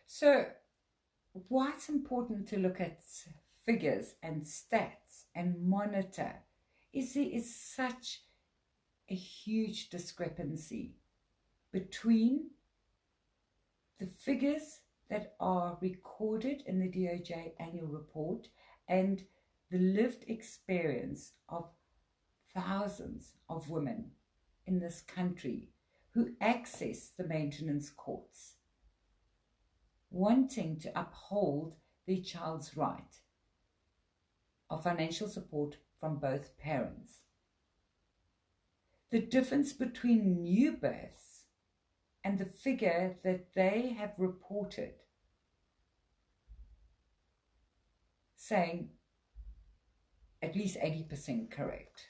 So why it's important to look at figures and stats and monitor is there is such a huge discrepancy between the figures that are recorded in the DOJ annual report and the lived experience of thousands of women in this country who access the maintenance courts, wanting to uphold their child's right of financial support from both parents. The difference between new births and the figure that they have reported, saying at least 80% correct,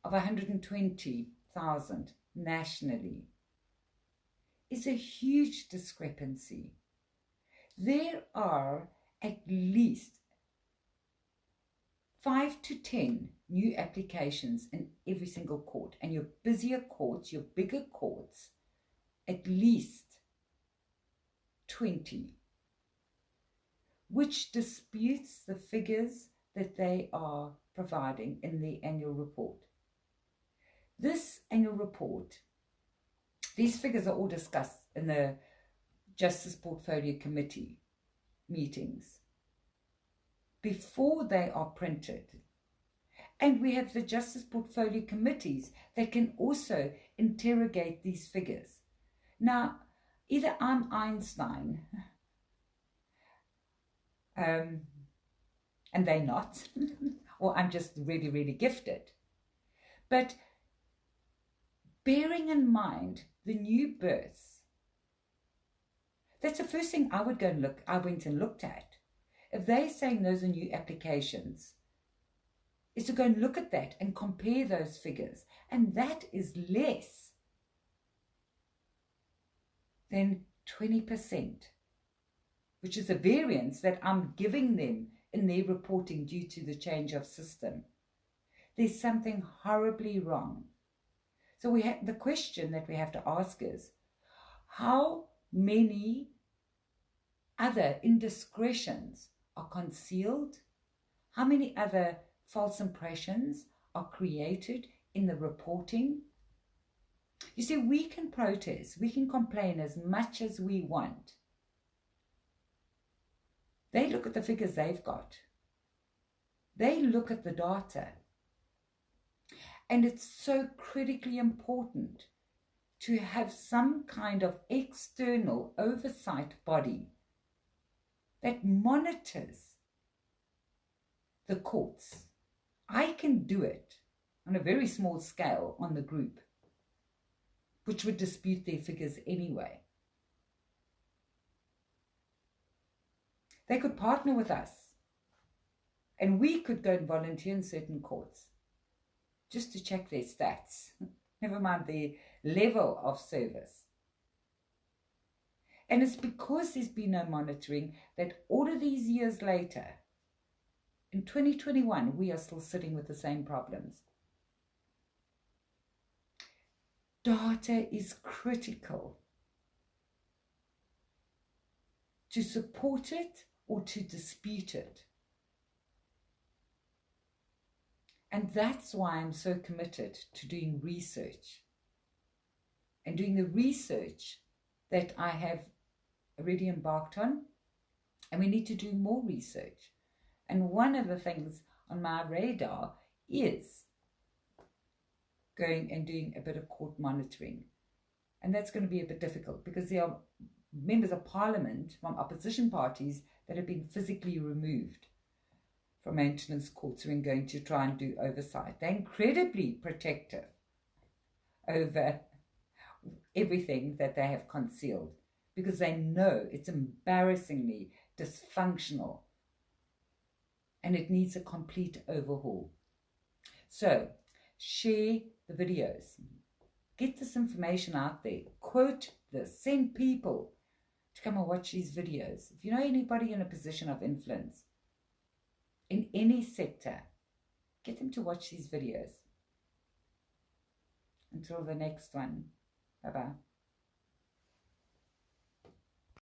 of 120,000 nationally, is a huge discrepancy. There are at least 5 to 10 new applications in every single court, and your busier courts, your bigger courts, at least 20, which disputes the figures that they are providing in the annual report. This annual report, these figures are all discussed in the Justice Portfolio Committee meetings before they are printed. And we have the Justice Portfolio Committees that can also interrogate these figures. Now, either I'm Einstein, and they're not, or I'm just really, really gifted. But bearing in mind the new births, that's the first thing I would go and look. I went and looked at. If they're saying those are new applications, is to go and look at that and compare those figures. And that is less than 20%, which is a variance that I'm giving them in their reporting due to the change of system. There's something horribly wrong. So the question that we have to ask is, how many other indiscretions are concealed? How many other false impressions are created in the reporting? You see, we can protest, we can complain as much as we want. They look at the figures they've got. They look at the data. And it's so critically important to have some kind of external oversight body that monitors the courts. I can do it on a very small scale on the group, which would dispute their figures anyway. They could partner with us, and we could go and volunteer in certain courts just to check their stats, never mind their level of service. And it's because there's been no monitoring that all of these years later, in 2021, we are still sitting with the same problems. Data is critical to support it or to dispute it. And that's why I'm so committed to doing research and doing the research that I have already embarked on. And we need to do more research. And one of the things on my radar is going and doing a bit of court monitoring. And that's going to be a bit difficult because there are members of parliament from opposition parties that have been physically removed from maintenance courts who are going to try and do oversight. They're incredibly protective over everything that they have concealed because they know it's embarrassingly dysfunctional and it needs a complete overhaul. So, share the videos. Get this information out there. Quote this. Send people to come and watch these videos. If you know anybody in a position of influence in any sector, get them to watch these videos. Until the next one. Bye-bye.